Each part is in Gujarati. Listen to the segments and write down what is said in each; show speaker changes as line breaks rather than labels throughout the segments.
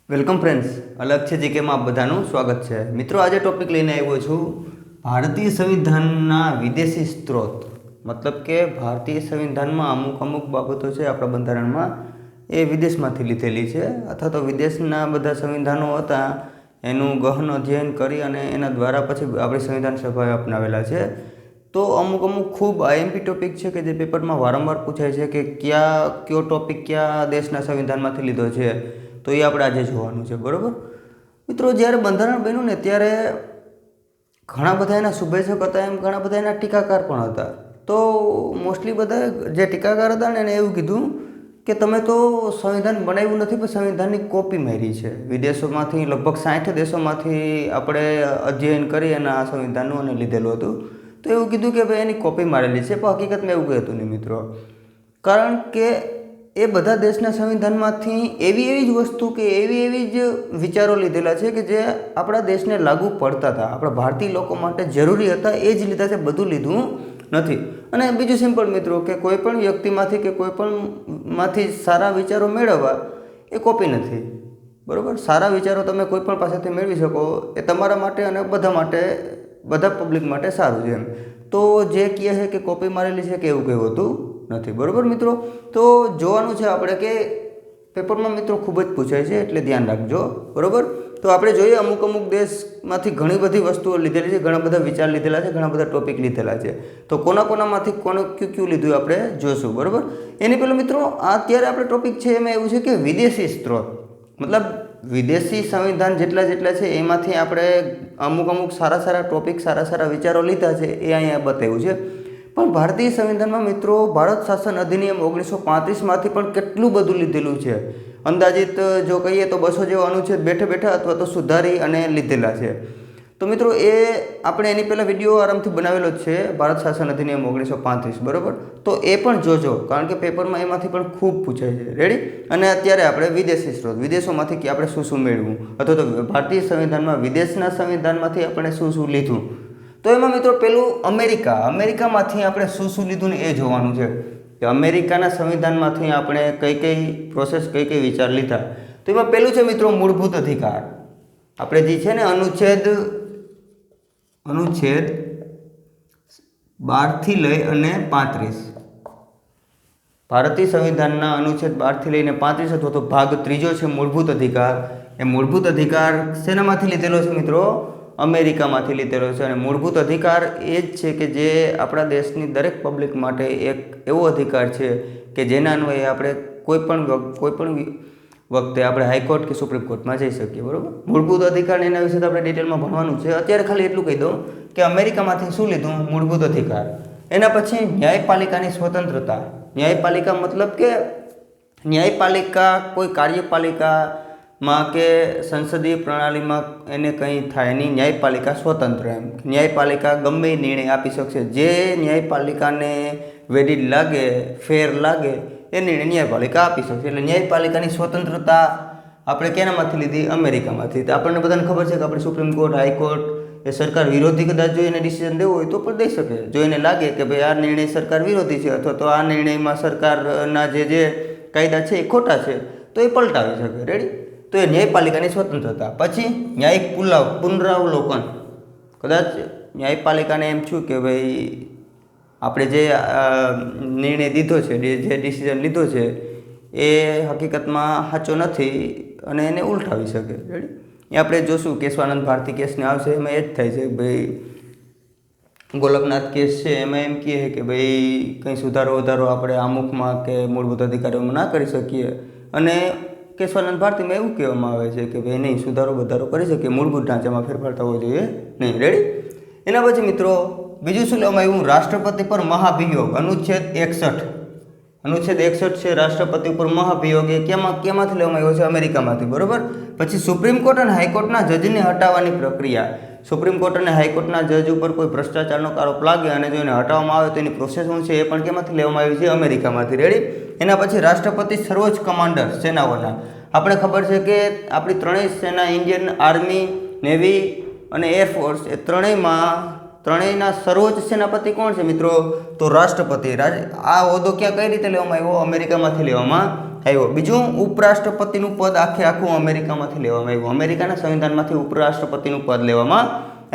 વેલકમ ફ્રેન્ડ્સ, અલગ છે જીકેમાં આપ બધાનું સ્વાગત છે. મિત્રો, આજે ટોપિક લઈને આવ્યો છું ભારતીય સંવિધાનના વિદેશી સ્ત્રોત. મતલબ કે ભારતીય સંવિધાનમાં અમુક બાબતો છે આપણા બંધારણમાં એ વિદેશમાંથી લીધેલી છે, અથવા તો વિદેશના બધા સંવિધાનો હતા એનું ગહન અધ્યયન કરી અને એના દ્વારા પછી આપણી સંવિધાન સભાએ અપનાવેલા છે. તો અમુક ખૂબ આઈએમપી ટોપિક છે કે જે પેપરમાં વારંવાર પૂછાય છે કે કયો ટોપિક કયા દેશના સંવિધાનમાંથી લીધો છે. તો એ આપણે આજે જોવાનું છે, બરાબર મિત્રો. જ્યારે બંધારણ બન્યું ને ત્યારે ઘણા બધા એના શુભેચ્છક હતા, એમ ઘણા બધા એના ટીકાકાર પણ હતા. તો મોસ્ટલી બધા જે ટીકાકાર હતા ને એને એવું કીધું કે તમે તો સંવિધાન બનાવ્યું નથી પણ સંવિધાનની કોપી મારી છે. વિદેશોમાંથી લગભગ 60 દેશોમાંથી આપણે અધ્યયન કરી એના સંવિધાનનું અને લીધેલું હતું. તો એવું કીધું કે ભાઈ એની કોપી મારેલી છે, પણ હકીકતમાં એવું કંઈ હતું નહીં મિત્રો. કારણ કે એ બધા દેશના સંવિધાનમાંથી એવી જ વસ્તુ કે એવી જ વિચારો લીધેલા છે કે જે આપણા દેશને લાગુ પડતા હતા, આપણા ભારતીય લોકો માટે જરૂરી હતા, એ જ લીધા છે, બધું લીધું નથી. અને બીજું સિમ્પલ મિત્રો કે કોઈ પણ વ્યક્તિમાંથી કે કોઈ પણમાંથી સારા વિચારો મેળવવા એ કોપી નથી, બરાબર. સારા વિચારો તમે કોઈ પણ પાસેથી મેળવી શકો, એ તમારા માટે અને બધા પબ્લિક માટે સારું છે એમ. તો જે કહે છે કે કોપી મારેલી છે કે એવું કંઈ હોતું નથી, બરાબર મિત્રો. તો જોવાનું છે આપણે કે પેપરમાં મિત્રો ખૂબ જ પૂછાય છે, એટલે ધ્યાન રાખજો, બરાબર. તો આપણે જોઈએ અમુક દેશમાંથી ઘણી બધી વસ્તુઓ લીધેલી છે, ઘણા બધા વિચાર લીધેલા છે, ઘણા બધા ટોપિક લીધેલા છે. તો કોનામાંથી ક્યુ લીધું આપણે જોશું, બરાબર. એની પહેલાં મિત્રો અત્યારે આપણે ટોપિક છે એમાં એવું છે કે વિદેશી સ્ત્રોત, મતલબ વિદેશી સંવિધાન જેટલા છે એમાંથી આપણે અમુક સારા ટોપિક, સારા વિચારો લીધા છે, એ અહીંયા બતાવ્યું છે. પણ ભારતીય સંવિધાનમાં મિત્રો ભારત શાસન અધિનિયમ 1935માંથી પણ કેટલું બધું લીધેલું છે. અંદાજિત જો કહીએ તો 200 જેવા અનુચ્છેદ બેઠા અથવા તો સુધારી અને લીધેલા છે. તો મિત્રો એ આપણે એની પહેલાં વિડીયો આરામથી બનાવેલો જ છે, ભારત શાસન અધિનિયમ 1935, બરાબર. તો એ પણ જોજો, કારણ કે પેપરમાં એમાંથી પણ ખૂબ પૂછાય છે. રેડી. અને અત્યારે આપણે વિદેશી સ્ત્રોત, વિદેશોમાંથી કે આપણે શું મેળવું, અથવા તો ભારતીય સંવિધાનમાં વિદેશના સંવિધાનમાંથી આપણે શું લીધું. તો એમાં મિત્રો પેલું અમેરિકામાંથી આપણે શું લીધું ને એ જોવાનું છે કે અમેરિકાના સંવિધાનમાંથી આપણે કઈ પ્રોસેસ, કઈ વિચાર લીધા. તો એમાં પેલું છે મિત્રો મૂળભૂત અધિકાર. આપણે જે છે ને અનુચ્છેદ 12 લઈ અને 35, ભારતીય સંવિધાનના અનુચ્છેદ 12 લઈને 35 અથવા તો ભાગ 3 છે મૂળભૂત અધિકાર. એ મૂળભૂત અધિકાર શેનામાંથી લીધેલો છે મિત્રો? અમેરિકામાંથી લીધેલો છે. અને મૂળભૂત અધિકાર એ જ છે કે જે આપણા દેશની દરેક પબ્લિક માટે એક એવો અધિકાર છે કે જેના અન્વયે આપણે કોઈ પણ વખતે આપણે હાઈકોર્ટ કે સુપ્રીમ કોર્ટમાં જઈ શકીએ, બરાબર. મૂળભૂત અધિકાર એના વિશે તો આપણે ડિટેલમાં ભણવાનું છે. અત્યારે ખાલી એટલું કહી દઉં કે અમેરિકામાંથી શું લીધું? મૂળભૂત અધિકાર. એના પછી ન્યાયપાલિકાની સ્વતંત્રતા. ન્યાયપાલિકા મતલબ કે ન્યાયપાલિકા કોઈ કાર્યપાલિકામાં કે સંસદીય પ્રણાલીમાં એને કંઈ થાય નહીં. ન્યાયપાલિકા સ્વતંત્ર એમ. ન્યાયપાલિકા ગમે નિર્ણય આપી શકશે. જે ન્યાયપાલિકાને વેલિડ લાગે, ફેર લાગે, એ નિર્ણય ન્યાયપાલિકા આપી શકશે. એટલે ન્યાયપાલિકાની સ્વતંત્રતા આપણે કેનામાંથી લીધી? અમેરિકામાંથી. તો આપણને બધાને ખબર છે કે આપણે સુપ્રીમ કોર્ટ, હાઈકોર્ટ એ સરકાર વિરોધી કદાચ જો એને ડિસિઝન દેવું હોય તો પણ દઈ શકે. જો એને લાગે કે ભાઈ આ નિર્ણય સરકાર વિરોધી છે અથવા તો આ નિર્ણયમાં સરકારના જે કાયદા છે એ ખોટા છે, તો એ પલટાવી શકે. રેડી. તો એ ન્યાયપાલિકાની સ્વતંત્રતા. પછી ન્યાયિક પુનરાવલોકન. કદાચ ન્યાયપાલિકાને એમ થયું કે ભાઈ આપણે જે નિર્ણય દીધો છે, જે ડિસિઝન લીધો છે એ હકીકતમાં સાચો નથી અને એને ઉલટાવી શકે. રેડી. એ આપણે જોશું કેશવાનંદ ભારતી કેસને આવશે, એમાં એ જ થાય છે. ભાઈ ગોલકનાથ કેસ છે એમાં એમ કહે કે ભાઈ કંઈ સુધારો વધારો આપણે આમુખમાં કે મૂળભૂત અધિકારોમાં ના કરી શકીએ. અને કેશવાનંદ ભારતીમાં એવું કહેવામાં આવે છે કે ભાઈ નહીં, સુધારો વધારો કરી શકીએ, મૂળભૂત ઢાંચામાં ફેરફાર થવો જોઈએ નહીં. રેડી. એના પછી મિત્રો બીજું શું લેવામાં આવ્યું? રાષ્ટ્રપતિ પર મહાભિયોગ. અનુચ્છેદ 61 છે, રાષ્ટ્રપતિ ઉપર મહાભિયોગ. એ કેમાંથી લેવામાં આવ્યો છે? અમેરિકામાંથી, બરાબર. પછી સુપ્રીમ કોર્ટ અને હાઈકોર્ટના જજને હટાવવાની પ્રક્રિયા. સુપ્રીમ કોર્ટ અને હાઈકોર્ટના જજ ઉપર કોઈ ભ્રષ્ટાચારનો આરોપ લાગે અને જો એને હટાવવામાં આવે તો એની પ્રોસેસ શું છે? એ પણ કેમાંથી લેવામાં આવી છે? અમેરિકામાંથી. રેડી. એના પછી રાષ્ટ્રપતિ સર્વોચ્ચ કમાન્ડર સેનાઓના. આપણે ખબર છે કે આપણી ત્રણેય સેના, ઇન્ડિયન આર્મી, નેવી અને એરફોર્સ, એ ત્રણેયના સર્વોચ્ચ સેનાપતિ કોણ છે મિત્રો? તો રાષ્ટ્રપતિ. આ હોદ્દો કઈ રીતે લેવામાં આવ્યો? અમેરિકામાંથી લેવામાં આવ્યો. બીજું, ઉપરાષ્ટ્રપતિનું પદ આખું અમેરિકામાંથી લેવામાં આવ્યું. અમેરિકાના સંવિધાનમાંથી ઉપરાષ્ટ્રપતિનું પદ લેવામાં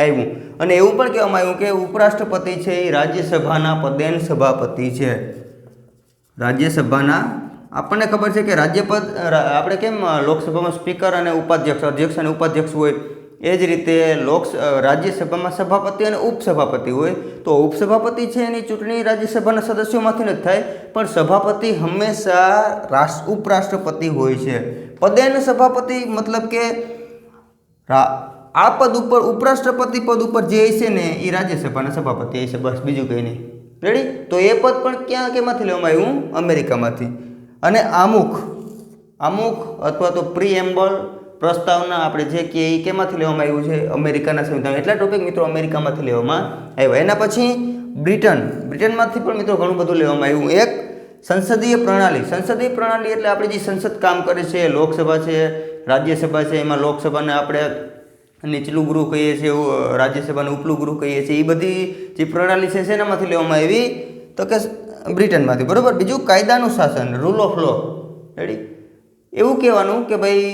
આવ્યું. અને એવું પણ કહેવામાં આવ્યું કે ઉપરાષ્ટ્રપતિ છે એ રાજ્યસભાના પદેન સભાપતિ છે. રાજ્યસભાના, આપણને ખબર છે કે રાજ્યપદ આપણે કેમ લોકસભામાં સ્પીકર અને ઉપાધ્યક્ષ, અધ્યક્ષ અને ઉપાધ્યક્ષ હોય, એ જ રીતે રાજ્યસભામાં સભાપતિ અને ઉપસભાપતિ હોય. તો ઉપસભાપતિ છે એની ચૂંટણી રાજ્યસભાના સદસ્યોમાંથી નથી થાય, પણ સભાપતિ હંમેશા ઉપરાષ્ટ્રપતિ હોય છે. પદેન સભાપતિ મતલબ કે આ પદ ઉપર, ઉપરાષ્ટ્રપતિ પદ ઉપર જે હશે ને એ રાજ્યસભાના સભાપતિ હશે, બસ, બીજું કંઈ નહીં. રેડી? તો એ પદ પણ કેમાંથી લેવામાં આવ્યું? અમેરિકામાંથી. અને આમુખ અથવા તો પ્રીએમ્બલ, પ્રસ્તાવના આપણે જે કે એ કેમાંથી લેવામાં આવ્યું છે? અમેરિકાના સંવિધાન. એટલા ટોપિક મિત્રો અમેરિકામાંથી લેવામાં આવ્યા. એના પછી બ્રિટનમાંથી પણ મિત્રો ઘણું બધું લેવામાં આવ્યું. એક, સંસદીય પ્રણાલી. સંસદીય પ્રણાલી એટલે આપણે જે સંસદ કામ કરે છે, લોકસભા છે, રાજ્યસભા છે, એમાં લોકસભાને આપણે નીચલું ગૃહ કહીએ છીએ, રાજ્યસભાને ઉપલું ગૃહ કહીએ છીએ, એ બધી જે પ્રણાલી છે શેનામાંથી લેવામાં આવી? તો કે બ્રિટનમાંથી. બરાબર. બીજું, કાયદાનું શાસન, રૂલ ઓફ લો. રેડી? એવું કહેવાનું કે ભાઈ,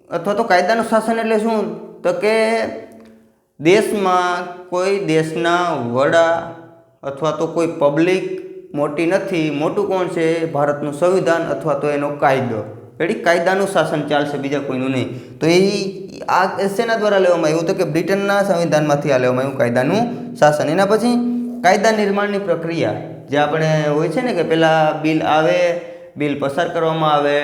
અથવા તો કાયદાનું શાસન એટલે શું? તો કે દેશમાં કોઈ દેશના વડા અથવા તો કોઈ પબ્લિક મોટી નથી, મોટું કોણ છે? ભારતનું સંવિધાન અથવા તો એનો કાયદો. રેડી? કાયદાનું શાસન ચાલશે, બીજા કોઈનું નહીં. તો આ શેના દ્વારા લેવામાં આવ્યું? તો કે બ્રિટનના સંવિધાનમાંથી આ લેવામાં આવ્યું, કાયદાનું શાસન. એના પછી કાયદા નિર્માણની પ્રક્રિયા, જે આપણે હોય છે ને કે પહેલાં બિલ આવે, બિલ પસાર કરવામાં આવે,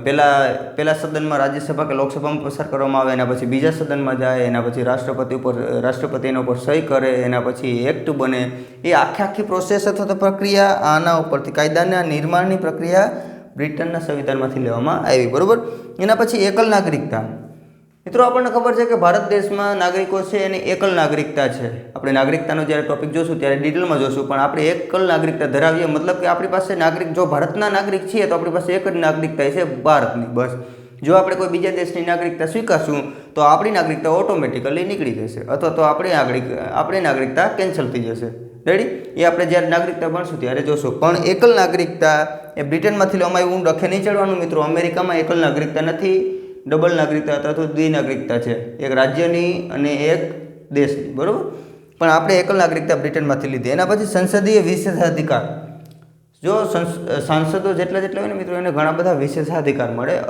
પહેલા સદનમાં રાજ્યસભા કે લોકસભામાં પસાર કરવામાં આવે, એના પછી બીજા સદનમાં જાય, એના પછી રાષ્ટ્રપતિ એના ઉપર સહી કરે, એના પછી એક્ટ બને. એ આખી પ્રોસેસ અથવા તો પ્રક્રિયા આના ઉપરથી, કાયદાના નિર્માણની પ્રક્રિયા બ્રિટનના સંવિધાનમાંથી લેવામાં આવી. બરાબર. એના પછી એકલ નાગરિકતા. મિત્રો આપણને ખબર છે કે ભારત દેશમાં નાગરિકો છે એની એકલ નાગરિકતા છે. આપણે નાગરિકતાનો જ્યારે ટોપિક જોશું ત્યારે ડિટેલમાં જોશું, પણ આપણે એકલ નાગરિકતા ધરાવીએ, મતલબ કે આપણી પાસે જો ભારતના નાગરિક છીએ તો આપણી પાસે એક જ નાગરિકતા છે, ભારતની, બસ. જો આપણે કોઈ બીજા દેશની નાગરિકતા સ્વીકારશું તો આપણી નાગરિકતા ઓટોમેટિકલી નીકળી જશે, અથવા તો આપણી નાગરિકતા કેન્સલ થઈ જશે. રેડી? એ આપણે જ્યારે નાગરિકતા ભણશું ત્યારે જોશું. પણ એકલ નાગરિકતા એ બ્રિટનમાંથી લેવામાં આવ્યું. ડખે નહીં ચડવાનું મિત્રો. અમેરિકામાં એકલ નાગરિકતા નથી, ડબલ નાગરિકતા અથવા તો દ્વિનાગરિકતા છે, એક રાજ્યની અને એક દેશની. બરાબર. પણ આપણે એકલ નાગરિકતા બ્રિટનમાંથી લીધી. એના પછી સંસદીય વિશેષાધિકાર. જો સાંસદો જેટલા હોય ને મિત્રો, એને ઘણા બધા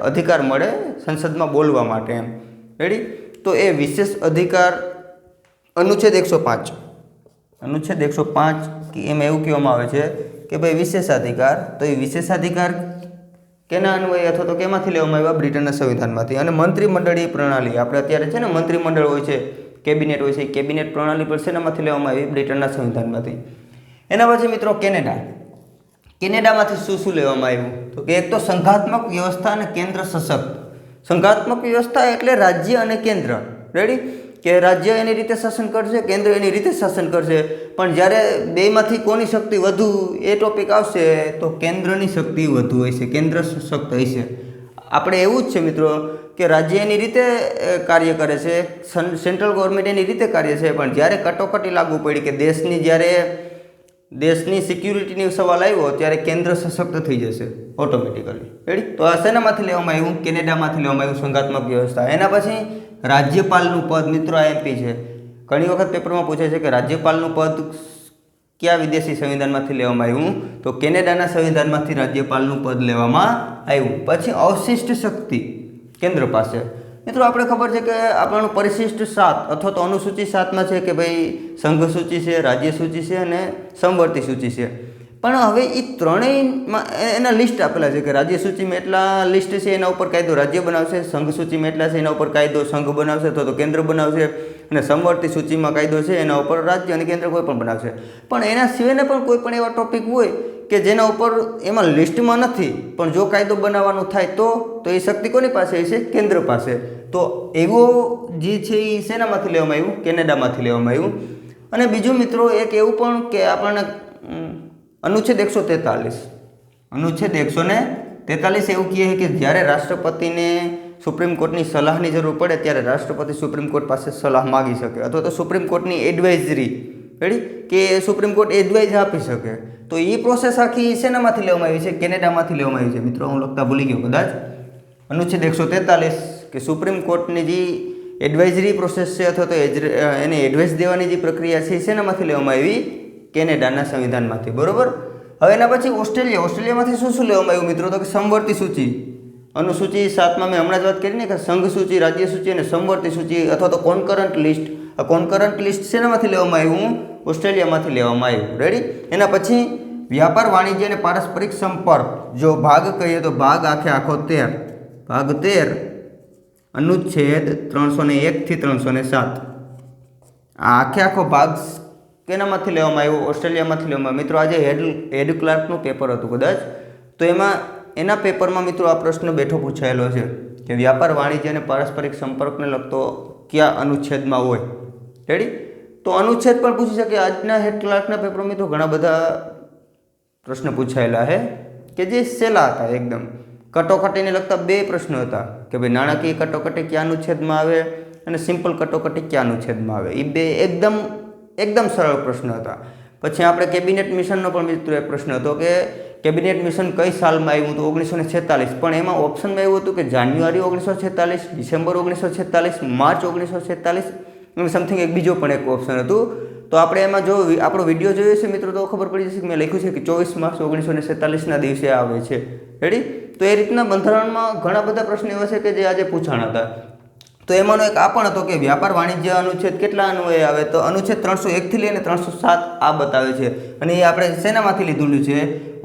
અધિકાર મળે સંસદમાં બોલવા માટે એમ. રેડી? તો એ વિશેષ અધિકાર અનુચ્છેદ 105 એમાં એવું કહેવામાં આવે છે કે ભાઈ વિશેષાધિકાર, તો એ વિશેષાધિકાર કેના અન્વયે અથવા તો કેમાંથી લેવામાં આવ્યા? બ્રિટનના સંવિધાનમાંથી. અને મંત્રીમંડળીય પ્રણાલી, આપણે અત્યારે છે ને મંત્રીમંડળ હોય છે, કેબિનેટ હોય છે, કેબિનેટ પ્રણાલી પર શેનામાંથી લેવામાં આવી? બ્રિટનના સંવિધાનમાંથી. એના પછી મિત્રો કેનેડામાંથી શું લેવામાં આવ્યું? તો કે એક તો સંઘાત્મક વ્યવસ્થા અને કેન્દ્ર સશક્ત. સંઘાત્મક વ્યવસ્થા એટલે રાજ્ય અને કેન્દ્ર. રેડી? કે રાજ્ય એની રીતે શાસન કરશે, કેન્દ્ર એની રીતે શાસન કરશે. પણ જ્યારે બેમાંથી કોની શક્તિ વધુ એ ટોપિક આવશે તો કેન્દ્રની શક્તિ વધુ હશે, કેન્દ્ર સશક્ત હશે. આપણે એવું જ છે મિત્રો કે રાજ્ય એની રીતે કાર્ય કરે છે, સેન્ટ્રલ ગવર્મેન્ટ એની રીતે કાર્ય છે, પણ જ્યારે કટોકટી લાગુ પડી કે દેશની સિક્યુરિટીની સવાલ આવ્યો ત્યારે કેન્દ્ર સશક્ત થઈ જશે ઓટોમેટિકલી. રેડી? તો આ શેનામાંથી લેવામાં આવ્યું? કેનેડામાંથી લેવામાં આવ્યું, સંઘાત્મક વ્યવસ્થા. એના પછી રાજ્યપાલનું પદ. મિત્રો આ એમપી છે, ઘણી વખત પેપરમાં પૂછે છે કે રાજ્યપાલનું પદ કયા વિદેશી સંવિધાનમાંથી લેવામાં આવ્યું? તો કેનેડાના સંવિધાનમાંથી રાજ્યપાલનું પદ લેવામાં આવ્યું. પછી અવશિષ્ટ શક્તિ કેન્દ્ર પાસે. મિત્રો આપણે ખબર છે કે આપણું પરિશિષ્ટ 7 અથવા તો અનુસૂચિ 7માં છે કે ભાઈ સંઘ સૂચિ છે, રાજ્ય સૂચિ છે અને સમવર્તી સૂચિ છે. પણ હવે એ ત્રણેયમાં એના લિસ્ટ આપેલા છે કે રાજ્ય સૂચિમાં એટલા લિસ્ટ છે, એના ઉપર કાયદો રાજ્ય બનાવશે, સંઘ સૂચિમાં એટલા છે, એના ઉપર કાયદો સંઘ બનાવશે અથવા તો કેન્દ્ર બનાવશે, અને સમવર્તી સૂચિમાં કાયદો છે એના ઉપર રાજ્ય અને કેન્દ્ર કોઈ પણ બનાવશે. પણ એના સિવાયના પણ કોઈ પણ એવા ટોપિક હોય કે જેના ઉપર એમાં લિસ્ટમાં નથી, પણ જો કાયદો બનાવવાનું થાય તો એ શક્તિ કોની પાસે હશે? કેન્દ્ર પાસે. તો એવો જે છે એ શેનામાંથી લેવામાં આવ્યું? કેનેડામાંથી લેવામાં આવ્યું. અને બીજું મિત્રો એક એવું પણ કે આપણને અનુચ્છેદ 143 એવું કહે કે જ્યારે રાષ્ટ્રપતિને સુપ્રીમ કોર્ટની સલાહની જરૂર પડે ત્યારે રાષ્ટ્રપતિ સુપ્રીમ કોર્ટ પાસે સલાહ માગી શકે, અથવા તો સુપ્રીમ કોર્ટની એડવાઇઝરી રેડી, કે સુપ્રીમ કોર્ટ એડવાઇસ આપી શકે. તો એ પ્રોસેસ આખી શેનામાંથી લેવામાં આવી છે? કેનેડામાંથી લેવામાં આવી છે. મિત્રો હું લખતા ભૂલી ગયો કદાચ. અનુચ્છેદ 143 કે સુપ્રીમ કોર્ટની જે એડવાઇઝરી પ્રોસેસ છે અથવા તો એને એડવાઇસ દેવાની જે પ્રક્રિયા છે એ શેનામાંથી લેવામાં આવી? કેનેડાના સંવિધાનમાંથી. બરોબર. હવે એના પછી ઓસ્ટ્રેલિયામાંથી શું લેવામાં આવ્યું મિત્રો? તો કે સમવર્તી સૂચિ. અનુસૂચિ 7માં મેં હમણાં જ વાત કરી ને કે સંઘ સૂચિ, રાજ્ય સૂચિ અને સમવર્તી સૂચિ અથવા તો કોન્કરન્ટ લિસ્ટ. આ કોન્કરન્ટ લિસ્ટ શેનામાંથી લેવામાં આવ્યું? ઓસ્ટ્રેલિયામાંથી લેવામાં આવ્યું. રેડી. એના પછી વ્યાપાર, વાણિજ્ય અને પારસ્પરિક સંપર્ક. જો ભાગ કહીએ તો ભાગ આખો 13. ભાગ 13 અનુચ્છેદ 301 થી 307. આ આખો ભાગ કેનામાંથી લેવામાં આવ્યો? ઓસ્ટ્રેલિયામાંથી લેવામાં. મિત્રો આજે હેડ ક્લાર્કનું પેપર હતું કદાચ, તો એના પેપરમાં મિત્રો આ પ્રશ્ન બેઠો પૂછાયેલો છે કે વ્યાપાર, વાણિજ્ય અને પારસ્પરિક સંપર્કને લગતો કયા અનુચ્છેદમાં હોય. રેડી. તો અનુચ્છેદ પણ પૂછી શકે. આજના હેડ ક્લાર્કના પેપરમાં મિત્રો ઘણા બધા પ્રશ્ન પૂછાયેલા છે કે જે સહેલા હતા એકદમ. કટોકટીને લગતા 2 પ્રશ્નો હતા કે ભાઈ નાણાકીય કટોકટી કયા અનુચ્છેદમાં આવે અને સિમ્પલ કટોકટી કયા અનુચ્છેદમાં આવે. એ 2 એકદમ સરળ પ્રશ્ન હતા. પછી આપણે કેબિનેટ મિશનનો પણ મિત્રો એક પ્રશ્ન હતો કે કેબિનેટ મિશન કઈ સાલમાં આવ્યું? તો 1946. પણ એમાં ઓપ્શનમાં એવું હતું કે જાન્યુઆરી 1946, ડિસેમ્બર 1946, માર્ચ 1946 અને સમથિંગ એક બીજો પણ એક ઓપ્શન હતું. તો આપણે એમાં જો આપણો વિડીયો જોયો છે મિત્રો તો ખબર પડી જશે કે મેં લખ્યું છે કે 24 માર્ચ 1947ના દિવસે આવે છે. રેડી. તો એ રીતના બંધારણમાં ઘણા બધા પ્રશ્નો એવા છે કે જે આજે પૂછાણા હતા. તો એમાંનો એક આ પણ હતો કે વ્યાપાર, વાણિજ્ય અનુચ્છેદ કેટલા અન્વયે આવે? તો અનુચ્છેદ 301 થી લઈને 307 આ બતાવે છે. અને એ આપણે શેનામાંથી લીધેલું છે?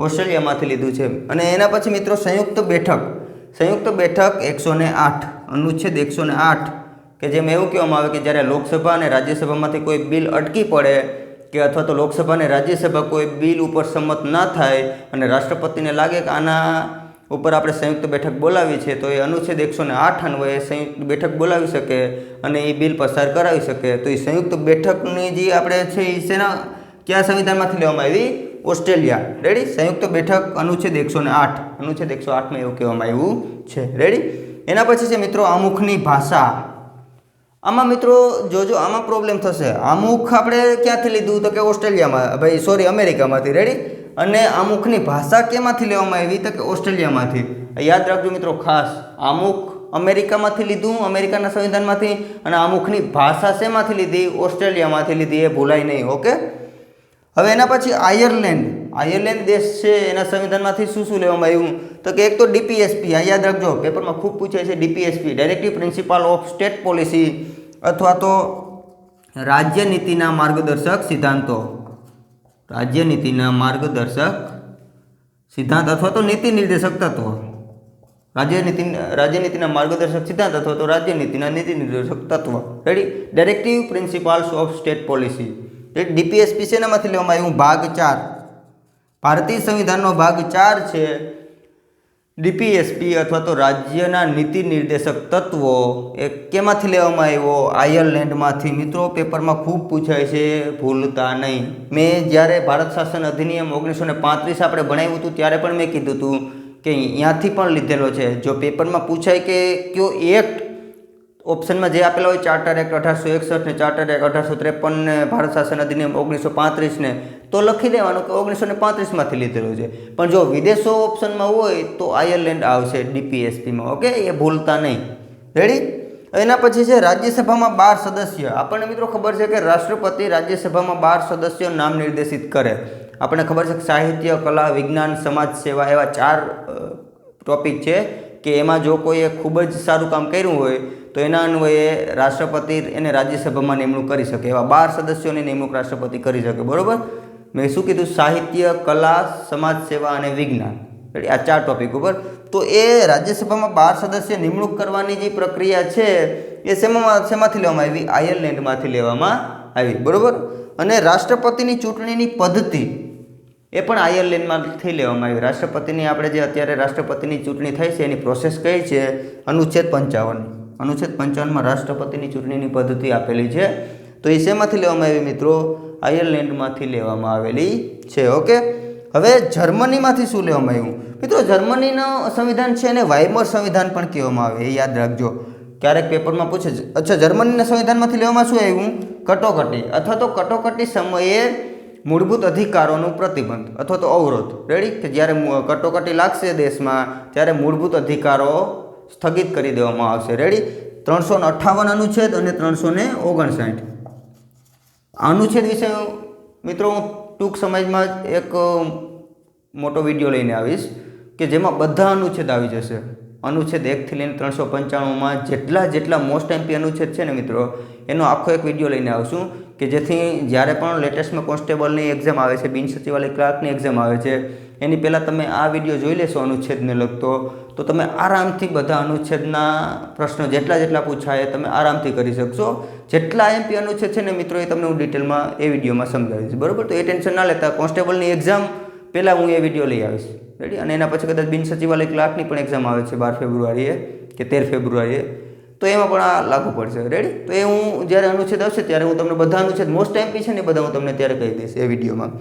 ઓસ્ટ્રેલિયામાંથી લીધું છે. અને એના પછી મિત્રો સંયુક્ત બેઠક 108 અનુચ્છેદ 108 કે જેમાં એવું કહેવામાં આવે કે જ્યારે લોકસભા અને રાજ્યસભામાંથી કોઈ બિલ અટકી પડે કે અથવા તો લોકસભા અને રાજ્યસભા કોઈ બિલ ઉપર સંમત ના થાય અને રાષ્ટ્રપતિને લાગે કે આના ઉપર આપણે સંયુક્ત બેઠક બોલાવી છે, તો એ અનુચ્છેદ 108 અન્વયે સંયુક્ત બેઠક બોલાવી શકે અને એ બિલ પસાર કરાવી શકે. તો એ સંયુક્ત બેઠકની જે આપણે છે એ કયા સંવિધાનમાંથી લેવામાં આવી? ઓસ્ટ્રેલિયા. રેડી. સંયુક્ત બેઠક અનુચ્છેદ 108માં એવું કહેવામાં આવ્યું છે. રેડી. એના પછી છે મિત્રો આમુખની ભાષા. આમાં મિત્રો જોજો આમાં પ્રોબ્લેમ થશે. આમુખ આપણે ક્યાંથી લીધું? તો કે ઓસ્ટ્રેલિયામાં અમેરિકામાંથી. રેડી. અને આમુખની ભાષા કેમાંથી લેવામાં આવી? તો કે ઓસ્ટ્રેલિયામાંથી. યાદ રાખજો મિત્રો ખાસ, આમુખ અમેરિકામાંથી લીધું, અમેરિકાના સંવિધાનમાંથી, અને આમુખની ભાષા શેમાંથી લીધી? ઓસ્ટ્રેલિયામાંથી લીધી. એ ભૂલાય નહીં. ઓકે. હવે એના પછી આયર્લેન્ડ દેશ છે એના સંવિધાનમાંથી શું લેવામાં આવ્યું? તો કે એક તો ડીપીએસપી. આ યાદ રાખજો, પેપરમાં ખૂબ પૂછાય છે. DPSP directive principal of state policy અથવા તો રાજ્ય નીતિના માર્ગદર્શક સિદ્ધાંતો. રાજ્યનીતિના માર્ગદર્શક સિદ્ધાંત અથવા તો નીતિ નિર્દેશક તત્વો. રાજ્યનીતિના માર્ગદર્શક સિદ્ધાંત અથવા તો રાજ્યનીતિના નીતિ નિર્દેશક તત્વ. Ready. Directive principles of state policy. DPSP શેનામાંથી લેવામાં આવ્યું? ભાગ 4. ભારતીય સંવિધાનનો ભાગ 4 છે ડીપીએસપી અથવા તો રાજ્યના નીતિ નિર્દેશક તત્વો. એ કેમાંથી લેવામાં આવ્યો? આયર્લેન્ડમાંથી. મિત્રો પેપરમાં ખૂબ પૂછાય છે, ભૂલતા નહીં. મેં જ્યારે ભારત શાસન અધિનિયમ 1935 આપણે ભણાવ્યું હતું ત્યારે પણ મેં કીધું હતું કે અહીંયાથી પણ લીધેલો છે. જો પેપરમાં પૂછાય કે કયો એક્ટ ઓપ્શનમાં જે આપેલા હોય ચાર્ટર એક્ટ 1861 ને ચાર્ટર એક્ટ 1853 ને ભારત શાસન અધિનિયમ 1935 ને, તો લખી દેવાનું કે 1935માંથી લીધેલું છે. પણ જો વિદેશો ઓપ્શનમાં હોય તો આયર્લેન્ડ આવશે ડીપીએસપીમાં. ઓકે. એ ભૂલતા નહીં. રેડી. એના પછી છે રાજ્યસભામાં 12 સદસ્ય. આપણને મિત્રો ખબર છે કે રાષ્ટ્રપતિ રાજ્યસભામાં 12 સદસ્યો નામ નિર્દેશિત કરે. આપણને ખબર છે કે સાહિત્ય, કલા, વિજ્ઞાન, સમાજ સેવા એવા 4 ટોપિક છે કે એમાં જો કોઈએ ખૂબ જ સારું કામ કર્યું હોય તો એના અન્વયે રાષ્ટ્રપતિ એને રાજ્યસભામાં નિમણૂક કરી શકે. એવા 12 સદસ્યોની નિમણૂક રાષ્ટ્રપતિ કરી શકે. બરાબર. મેં શું કીધું? સાહિત્ય, કલા, સમાજ સેવા અને વિજ્ઞાન. આ 4 ટોપિક ઉપર. તો એ રાજ્યસભામાં 12 સદસ્ય નિમણૂક કરવાની જે પ્રક્રિયા છે એ શેમાંથી લેવામાં આવી? આયર્લેન્ડમાંથી લેવામાં આવી. બરાબર. અને રાષ્ટ્રપતિની ચૂંટણીની પદ્ધતિ એ પણ આયર્લેન્ડમાંથી લેવામાં આવી. રાષ્ટ્રપતિની આપણે જે અત્યારે રાષ્ટ્રપતિની ચૂંટણી થઈ છે એની પ્રોસેસ કઈ છે? અનુચ્છેદ 55. અનુચ્છેદ 55માં રાષ્ટ્રપતિની ચૂંટણીની પદ્ધતિ આપેલી છે. તો એ શેમાંથી લેવામાં આવી મિત્રો? આયર્લેન્ડમાંથી લેવામાં આવેલી છે. ઓકે. હવે જર્મનીમાંથી શું લેવામાં આવ્યું? મિત્રો જર્મનીનું સંવિધાન છે એને વાઇમર સંવિધાન પણ કહેવામાં આવે. એ યાદ રાખજો. ક્યારેક પેપરમાં પૂછે છે. અચ્છા, જર્મનીના સંવિધાનમાંથી લેવામાં શું આવ્યું? કટોકટી અથવા તો કટોકટી સમયે મૂળભૂત અધિકારોનું પ્રતિબંધ અથવા તો અવરોધ. રેડી? કે જ્યારે કટોકટી લાગશે દેશમાં ત્યારે મૂળભૂત અધિકારો સ્થગિત કરી દેવામાં આવશે. રેડી? 358 અનુચ્છેદ અને 359 અનુચ્છેદ વિશે મિત્રો હું ટૂંક સમયમાં એક મોટો વિડીયો લઈને આવીશ કે જેમાં બધા અનુચ્છેદ આવી જશે. અનુચ્છેદ 1થી લઈને 395માં જેટલા મોસ્ટ એમપી અનુચ્છેદ છે ને મિત્રો, એનો આખો એક વિડીયો લઈને આવશું કે જેથી જ્યારે પણ લેટેસ્ટમાં કોન્સ્ટેબલની એક્ઝામ આવે છે, બિન સચિવાલય ક્લાર્કની એક્ઝામ આવે છે, એની પહેલાં તમે આ વિડીયો જોઈ લેશો અનુચ્છેદને લગતો, તો તમે આરામથી બધા અનુચ્છેદના પ્રશ્નો જેટલા પૂછાય તમે આરામથી કરી શકશો. જેટલા એમપી અનુચ્છેદ છે ને મિત્રો એ તમને હું ડિટેલમાં એ વિડીયોમાં સમજાવીશ. બરાબર? તો એ ટેન્શન ના લેતા. કોન્સ્ટેબલની એક્ઝામ પહેલાં હું એ વિડીયો લઈ આવીશ. રેડી? અને એના પછી કદાચ બિન સચિવાલય ક્લાર્કની પણ એક્ઝામ આવે છે 12 ફેબ્રુઆરીએ કે 13 ફેબ્રુઆરીએ, તો એમાં પણ આ લાગુ પડશે. રેડી? તો એ હું જ્યારે અનુચ્છેદ આવશે ત્યારે હું તમને બધા અનુચ્છેદ મોસ્ટ એમપી છે ને બધા હું તમને ત્યારે કહી દઈશ એ વિડીયોમાં.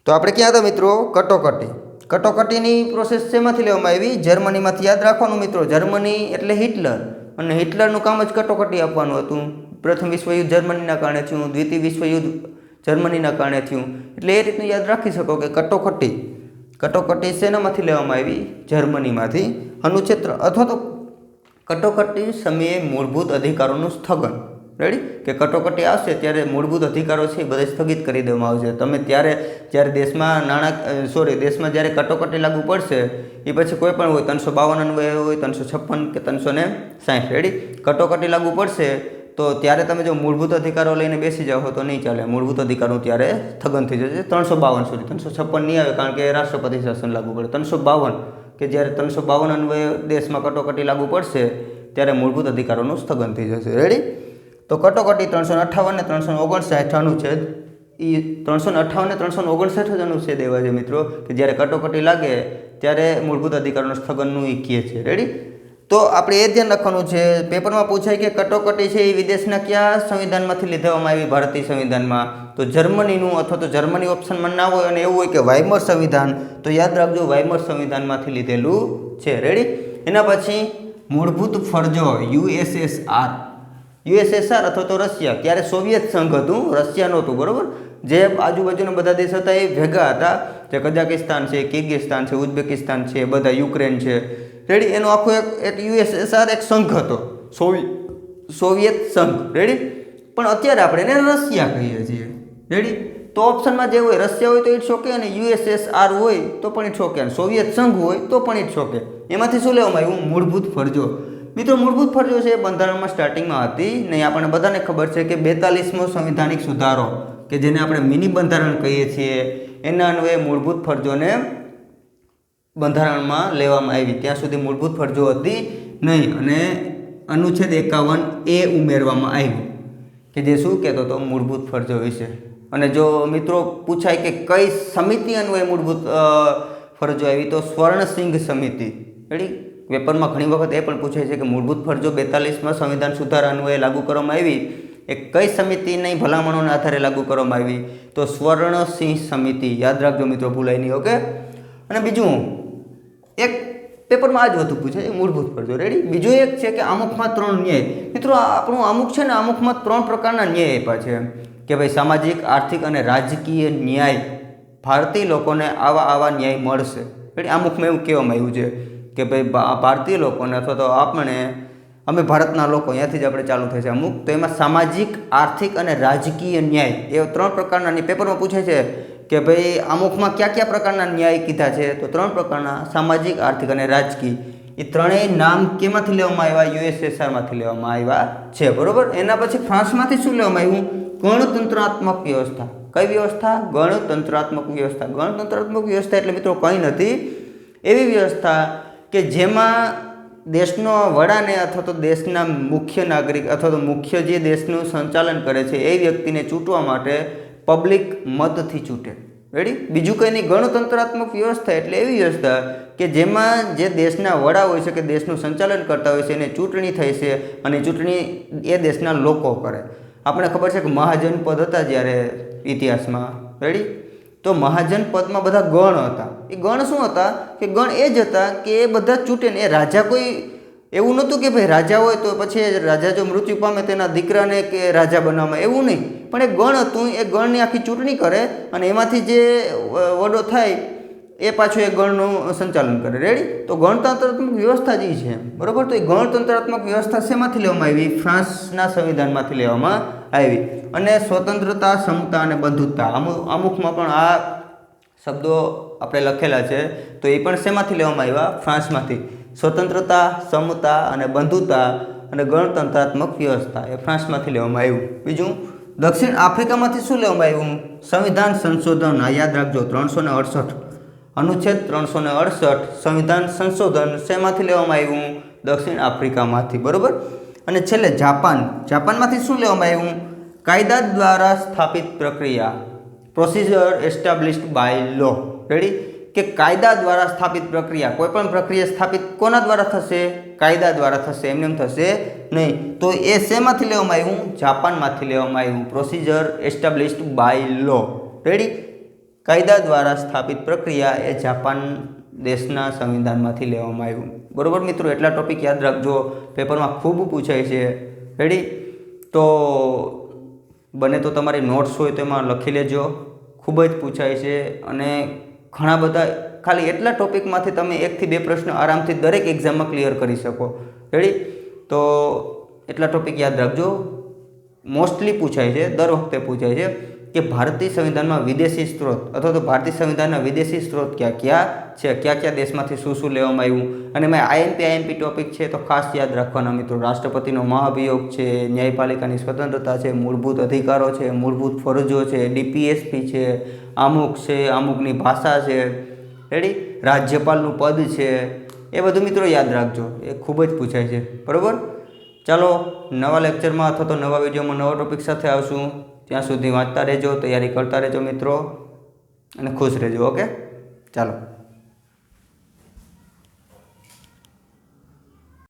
તો આપણે ક્યાં હતા મિત્રો? કટોકટી. કટોકટીની પ્રોસેસ શેમાંથી લેવામાં આવી? જર્મનીમાંથી. યાદ રાખવાનું મિત્રો, જર્મની એટલે હિટલર, અને હિટલરનું કામ જ કટોકટી આપવાનું હતું. પ્રથમ વિશ્વયુદ્ધ જર્મનીના કારણે થયું, દ્વિતીય વિશ્વયુદ્ધ જર્મનીના કારણે થયું. એટલે એ રીતનું યાદ રાખી શકો કે કટોકટી શેનામાંથી લેવામાં આવી? જર્મનીમાંથી. અનુચ્છેદ અથવા તો કટોકટી સમયે મૂળભૂત અધિકારોનું સ્થગન. રેડી? કે કટોકટી આવશે ત્યારે મૂળભૂત અધિકારો છે એ બધા સ્થગિત કરી દેવામાં આવશે. તમે જ્યારે દેશમાં દેશમાં જ્યારે કટોકટી લાગુ પડશે એ પછી કોઈ પણ હોય, 352 અન્વયે હોય, 356 કે 360. રેડી? કટોકટી લાગુ પડશે તો ત્યારે તમે જો મૂળભૂત અધિકારો લઈને બેસી જાઓ તો નહીં ચાલે. મૂળભૂત અધિકારો ત્યારે સ્થગન થઈ જશે. 352 356 નહીં આવે કારણ કે રાષ્ટ્રપતિ શાસન લાગુ પડે. 352 કે જ્યારે 352 અન્વયે દેશમાં કટોકટી લાગુ પડશે ત્યારે મૂળભૂત અધિકારોનું સ્થગન થઈ જશે. રેડી? તો કટોકટી 358 ને 359 અનુચ્છેદ, એ 358 ને 359 જ અનુચ્છેદ એવા છે મિત્રો કે જ્યારે કટોકટી લાગે ત્યારે મૂળભૂત અધિકારોનું સ્થગનનું એ કહે છે. રેડી? તો આપણે એ ધ્યાન રાખવાનું છે. પેપરમાં પૂછાય કે કટોકટી છે એ વિદેશના કયા સંવિધાનમાંથી લીધવામાં આવી? ભારતીય સંવિધાનમાં. તો જર્મનીનું અથવા તો જર્મની ઓપ્શનમાં ના હોય અને એવું હોય કે વાઇમર સંવિધાન, તો યાદ રાખજો વાઇમર સંવિધાનમાંથી લીધેલું છે. રેડી? એના પછી મૂળભૂત ફરજો યુએસએસઆર અથવા તો રશિયા. ત્યારે સોવિયત સંઘ હતું, રશિયા નહોતું. બરાબર? જે આજુબાજુના બધા દેશ હતા એ ભેગા હતા. જે કઝાકિસ્તાન છે, કિર્ગિસ્તાન છે, ઉઝબેકિસ્તાન છે, બધા યુક્રેન છે. રેડી? એનો આખો એક યુએસએસઆર એક સંઘ હતો, સોવિયત સંઘ. રેડી? પણ અત્યારે આપણે એને રશિયા કહીએ છીએ. રેડી? તો ઓપ્શનમાં જે હોય રશિયા હોય તો ઇટ્સ ઓકે, અને યુએસએસઆર હોય તો પણ ઇટ્સ ઓકે, અને સોવિયત સંઘ હોય તો પણ ઇટ્સ ઓકે. એમાંથી શું લેવામાં આવ્યું? મૂળભૂત ફરજો. મિત્રો મૂળભૂત ફરજો છે એ બંધારણમાં સ્ટાર્ટિંગમાં હતી નહીં. આપણને બધાને ખબર છે કે 42મો સંવિધાનિક સુધારો કે જેને આપણે મિની બંધારણ કહીએ છીએ એના અન્વયે મૂળભૂત ફરજોને બંધારણમાં લેવામાં આવી. ત્યાં સુધી મૂળભૂત ફરજો હતી નહીં અને અનુચ્છેદ 51A ઉમેરવામાં આવ્યું કે જે શું કહેતો હતો? મૂળભૂત ફરજો વિશે. અને જો મિત્રો પૂછાય કે કઈ સમિતિ અન્વયે મૂળભૂત ફરજો આવી, તો સ્વર્ણસિંહ સમિતિ. રેડી? પેપરમાં ઘણી વખત એ પણ પૂછાય છે કે મૂળભૂત ફરજો 42માં સંવિધાન સુધારા અન્વયે લાગુ કરવામાં આવી એ કઈ સમિતિની ભલામણોના આધારે લાગુ કરવામાં આવી? તો સ્વર્ણસિંહ સમિતિ. યાદ રાખજો મિત્રો, ભૂલાય નહીં. ઓકે? અને બીજું એક પેપરમાં આ જ વસ્તુ પૂછે મૂળભૂત ફરજો. રેડી? બીજું એક છે કે આમુખમાં 3 ન્યાય. મિત્રો આપણું આમુખ છે ને, આમુખમાં 3 પ્રકારના ન્યાય આપ્યા છે કે ભાઈ સામાજિક, આર્થિક અને રાજકીય ન્યાય ભારતીય લોકોને આવા ન્યાય મળશે. રેડી? આમુખમાં એવું કહેવામાં આવ્યું છે કે ભાઈ ભારતીય લોકોને અથવા તો અમે ભારતના લોકો, અહીંયાથી જ આપણે ચાલુ થાય છે અમુક, તો એમાં સામાજિક, આર્થિક અને રાજકીય ન્યાય એવા 3 પ્રકારના પેપરમાં પૂછે છે કે ભાઈ અમુકમાં કયા પ્રકારના ન્યાય કીધા છે? તો 3 પ્રકારના: સામાજિક, આર્થિક અને રાજકીય. એ ત્રણેય નામ કેમાંથી લેવામાં આવ્યા? યુએસએસઆરમાંથી લેવામાં આવ્યા છે. બરોબર? એના પછી ફ્રાન્સમાંથી શું લેવામાં આવ્યું? ગણતંત્રાત્મક વ્યવસ્થા. કઈ વ્યવસ્થા? ગણતંત્રાત્મક વ્યવસ્થા. ગણતંત્રાત્મક વ્યવસ્થા એટલે મિત્રો કંઈ નથી, એવી વ્યવસ્થા કે જેમાં દેશનો વડાને અથવા તો દેશના મુખ્ય નાગરિક અથવા તો મુખ્ય જે દેશનું સંચાલન કરે છે એ વ્યક્તિને ચૂંટવા માટે પબ્લિક મતથી ચૂંટે. રેડી? બીજું કંઈ નહીં. ગણતંત્રાત્મક વ્યવસ્થા એટલે એવી વ્યવસ્થા કે જેમાં જે દેશના વડા હોય છે કે દેશનું સંચાલન કરતા હોય છે એને ચૂંટણી થઈ છે અને ચૂંટણી એ દેશના લોકો કરે. આપણે ખબર છે કે મહાજન પદ હતા જ્યારે ઇતિહાસમાં. રેડી? તો મહાજન પદમાં બધા ગણ હતા. એ ગણ શું હતા? કે ગણ એ જ હતા કે એ બધા ચૂંટે ને. એ રાજા કોઈ એવું નહોતું કે ભાઈ રાજા હોય તો પછી રાજા જો મૃત્યુ પામે તેના દીકરાને કે રાજા બનાવવામાં, એવું નહીં. પણ એક ગણ હતું, એ ગણની આખી ચૂંટણી કરે અને એમાંથી જે વડો થાય એ પાછું એ ગણનું સંચાલન કરે. રેડી? તો ગણતંત્રાત્મક વ્યવસ્થા જે છે, બરાબર, તો એ ગણતંત્રાત્મક વ્યવસ્થા શેમાંથી લેવામાં આવી? ફ્રાન્સના સંવિધાનમાંથી લેવામાં આવી. અને સ્વતંત્રતા, સમતા અને બંધુતા, અમુકમાં પણ આ શબ્દો આપણે લખેલા છે, તો એ પણ શેમાંથી લેવામાં આવ્યા? ફ્રાન્સમાંથી. સ્વતંત્રતા, સમતા અને બંધુતા અને ગણતંત્રાત્મક વ્યવસ્થા એ ફ્રાન્સમાંથી લેવામાં આવ્યું. બીજું, દક્ષિણ આફ્રિકામાંથી શું લેવામાં આવ્યું? સંવિધાન સંશોધન. આ યાદ રાખજો, 368 અનુચ્છેદ 368 સંવિધાન સંશોધન શેમાંથી લેવામાં આવ્યું? દક્ષિણ આફ્રિકામાંથી, બરાબર. અને છેલ્લે જાપાન. જાપાનમાંથી શું લેવામાં આવ્યું? કાયદા દ્વારા સ્થાપિત પ્રક્રિયા, procedure established by law. Ready? કે કાયદા દ્વારા સ્થાપિત પ્રક્રિયા, કોઈ પણ પ્રક્રિયા સ્થાપિત કોના દ્વારા થશે? કાયદા દ્વારા થશે, એમને એમ થશે નહીં. તો એ શેમાંથી લેવામાં આવ્યું? જાપાનમાંથી લેવામાં આવ્યું. Procedure established by law. Ready? કાયદા દ્વારા સ્થાપિત પ્રક્રિયા એ જાપાન દેશના સંવિધાનમાંથી લેવામાં આવ્યું. બરાબર મિત્રો, એટલા ટોપિક યાદ રાખજો, પેપરમાં ખૂબ પૂછાય છે. રેડી? તો બને તો તમારી નોટ્સ હોય તો એમાં લખી લેજો, ખૂબ જ પૂછાય છે. અને ઘણા બધા, ખાલી એટલા ટોપિકમાંથી તમે 1 થી 2 પ્રશ્ન આરામથી દરેક એક્ઝામમાં ક્લિયર કરી શકો. રેડી? તો એટલા ટોપિક યાદ રાખજો. મોસ્ટલી પૂછાય છે, દર વખતે પૂછાય છે કે ભારતીય સંવિધાનમાં વિદેશી સ્ત્રોત અથવા તો ભારતીય સંવિધાનના વિદેશી સ્ત્રોત ક્યાં ક્યાં છે, કયા કયા દેશમાંથી શું શું લેવામાં આવ્યું. અને મેં આઈએમપી ટોપિક છે તો ખાસ યાદ રાખવાના મિત્રો. રાષ્ટ્રપતિનો મહાભિયોગ છે, ન્યાયપાલિકાની સ્વતંત્રતા છે, મૂળભૂત અધિકારો છે, મૂળભૂત ફરજો છે, ડીપીએસપી છે, આમુખ છે, આમુખની ભાષા છે. રેડી? રાજ્યપાલનું પદ છે, એ બધું મિત્રો યાદ રાખજો, એ ખૂબ જ પૂછાય છે. બરાબર? ચાલો, નવા લેક્ચરમાં અથવા તો નવા વિડીયોમાં નવા ટોપિક સાથે આવશું. ત્યાં સુધી વાંચતા રહેજો, તૈયારી કરતા રહેજો મિત્રો, અને ખુશ રહેજો. ઓકે, ચાલો.